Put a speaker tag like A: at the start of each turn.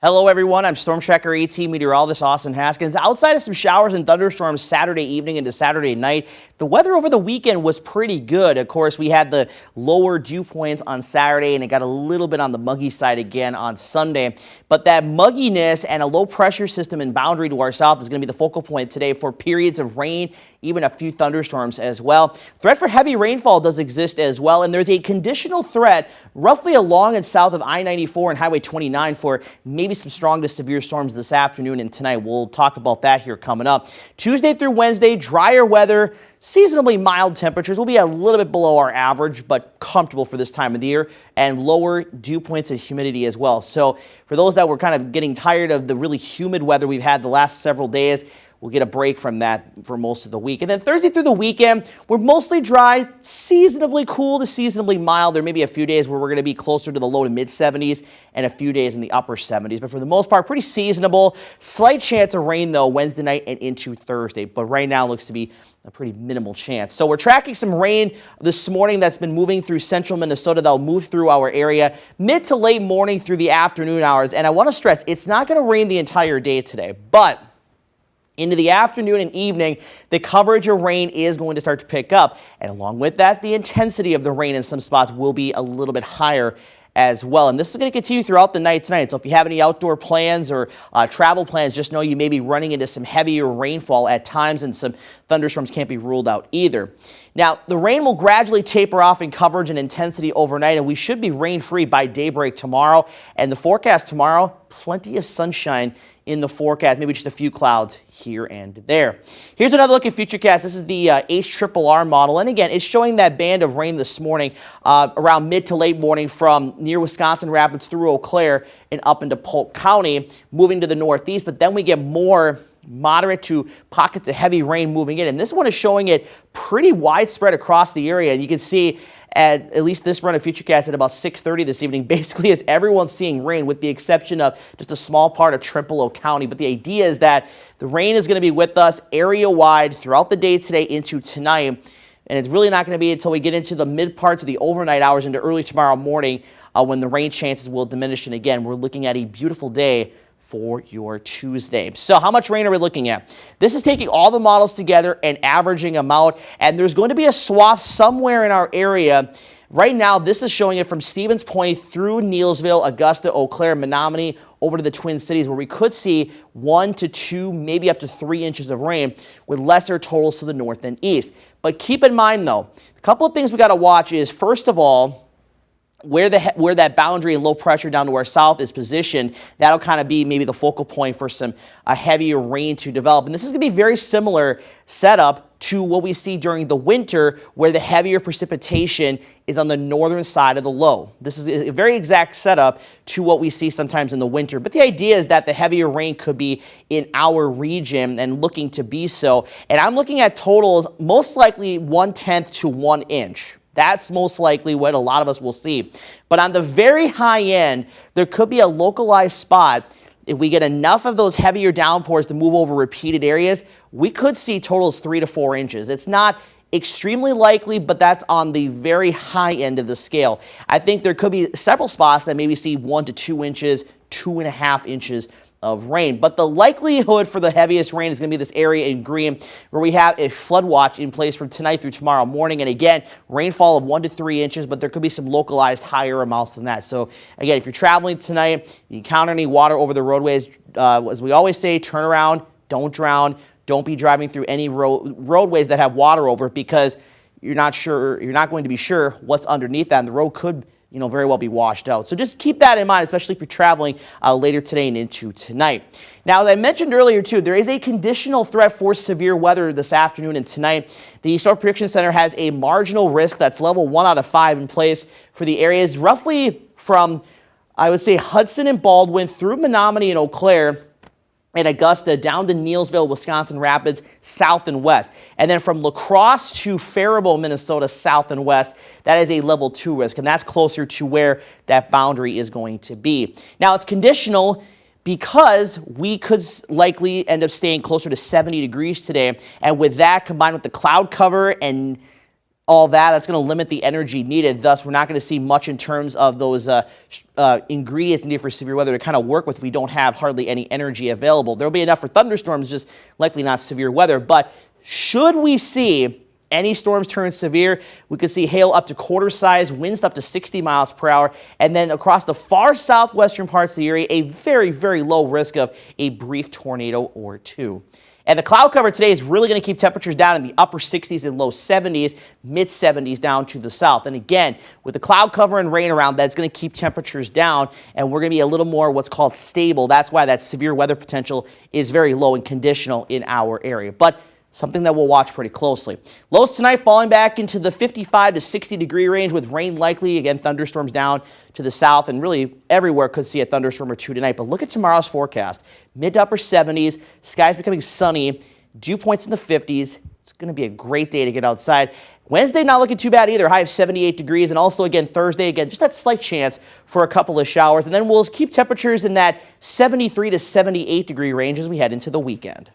A: Hello everyone, I'm Storm Tracker AT meteorologist Austin Haskins. Outside of some showers and thunderstorms Saturday evening into Saturday night, the weather over the weekend was pretty good. Of course, we had the lower dew points on Saturday and it got a little bit on the muggy side again on Sunday. But that mugginess and a low pressure system in boundary to our south is going to be the focal point today for periods of rain, even a few thunderstorms as well. Threat for heavy rainfall does exist as well, and there's a conditional threat roughly along and south of I-94 and Highway 29 for maybe some strong to severe storms this afternoon and tonight. We'll talk about that here coming up. Tuesday through Wednesday, drier weather, seasonably mild temperatures. Will be a little bit below our average, but comfortable for this time of the year, and lower dew points and humidity as well. So for those that were kind of getting tired of the really humid weather we've had the last several days, we'll get a break from that for most of the week. And then Thursday through the weekend, we're mostly dry, seasonably cool to seasonably mild. There may be a few days where we're going to be closer to the low to mid 70s and a few days in the upper 70s. But for the most part, pretty seasonable. Slight chance of rain, though, Wednesday night and into Thursday. But right now looks to be a pretty minimal chance. So we're tracking some rain this morning that's been moving through central Minnesota. That'll move through our area mid to late morning through the afternoon hours. And I want to stress, it's not going to rain the entire day today, but into the afternoon and evening, the coverage of rain is going to start to pick up. And along with that, the intensity of the rain in some spots will be a little bit higher as well. And this is going to continue throughout the night tonight. So if you have any outdoor plans or travel plans, just know you may be running into some heavier rainfall at times, and some thunderstorms can't be ruled out either. Now, the rain will gradually taper off in coverage and intensity overnight, and we should be rain-free by daybreak tomorrow. And the forecast tomorrow, plenty of sunshine in the forecast, maybe just a few clouds here and there. Here's another look at Futurecast. This is the HRRR model, and again, it's showing that band of rain this morning around mid to late morning from near Wisconsin Rapids through Eau Claire and up into Polk County, moving to the northeast, but then we get more moderate to pockets of heavy rain moving in, and this one is showing it pretty widespread across the area, and you can see at least this run of Futurecast at about 6:30 this evening, basically as everyone's seeing rain with the exception of just a small part of Trempealeau County. But the idea is that the rain is going to be with us area-wide throughout the day today into tonight, and it's really not going to be until we get into the mid parts of the overnight hours into early tomorrow morning when the rain chances will diminish. And again, we're looking at a beautiful day for your Tuesday. So how much rain are we looking at? This is taking all the models together and averaging them out, and there's going to be a swath somewhere in our area. Right now, this is showing it from Stevens Point through Neillsville, Augusta, Eau Claire, Menominee, over to the Twin Cities, where we could see 1 to 2, maybe up to 3 inches of rain, with lesser totals to the north and east. But keep in mind, though, a couple of things we got to watch is, first of all, where that boundary and low pressure down to our south is positioned. That'll kind of be maybe the focal point for some heavier rain to develop. And this is going to be very similar setup to what we see during the winter, where the heavier precipitation is on the northern side of the low. This is a very exact setup to what we see sometimes in the winter. But the idea is that the heavier rain could be in our region and looking to be so. And I'm looking at totals most likely 1/10 to 1 inch. That's most likely what a lot of us will see. But on the very high end, there could be a localized spot. If we get enough of those heavier downpours to move over repeated areas, we could see totals 3 to 4 inches. It's not extremely likely, but that's on the very high end of the scale. I think there could be several spots that maybe see 1 to 2 inches, 2.5 inches of rain. But the likelihood for the heaviest rain is going to be this area in green, where we have a flood watch in place from tonight through tomorrow morning. And again, rainfall of 1 to 3 inches, but there could be some localized higher amounts than that. So again, if you're traveling tonight, you encounter any water over the roadways, as we always say, turn around, don't drown, don't be driving through any roadways that have water over it, because you're not going to be sure what's underneath that, and the road could very well be washed out. So just keep that in mind, especially if you're traveling later today and into tonight. Now, as I mentioned earlier, too, there is a conditional threat for severe weather this afternoon and tonight. The Storm Prediction Center has a marginal risk that's level 1 out of 5 in place for the areas roughly from, I would say, Hudson and Baldwin through Menominee and Eau Claire and Augusta down to Neillsville, Wisconsin Rapids, south and west. And then from La Crosse to Faribault, Minnesota, south and west, that is a level 2 risk, and that's closer to where that boundary is going to be. Now, it's conditional because we could likely end up staying closer to 70 degrees today, and with that combined with the cloud cover and all that's going to limit the energy needed. Thus, we're not going to see much in terms of those ingredients needed for severe weather to kind of work with if we don't have hardly any energy available. There will be enough for thunderstorms, just likely not severe weather. But should we see any storms turn severe, we could see hail up to quarter size, winds up to 60 miles per hour, and then across the far southwestern parts of the area, a very, very low risk of a brief tornado or two. And the cloud cover today is really going to keep temperatures down in the upper 60s and low 70s, mid 70s down to the south. And again, with the cloud cover and rain around, that's going to keep temperatures down, and we're going to be a little more what's called stable. That's why that severe weather potential is very low and conditional in our area. But something that we'll watch pretty closely. Lows tonight falling back into the 55 to 60 degree range with rain likely. Again, thunderstorms down to the south, and really everywhere could see a thunderstorm or two tonight. But look at tomorrow's forecast. Mid to upper 70s, skies becoming sunny, dew points in the 50s. It's going to be a great day to get outside. Wednesday not looking too bad either, high of 78 degrees. And also again, Thursday, again, just that slight chance for a couple of showers. And then we'll keep temperatures in that 73 to 78 degree range as we head into the weekend.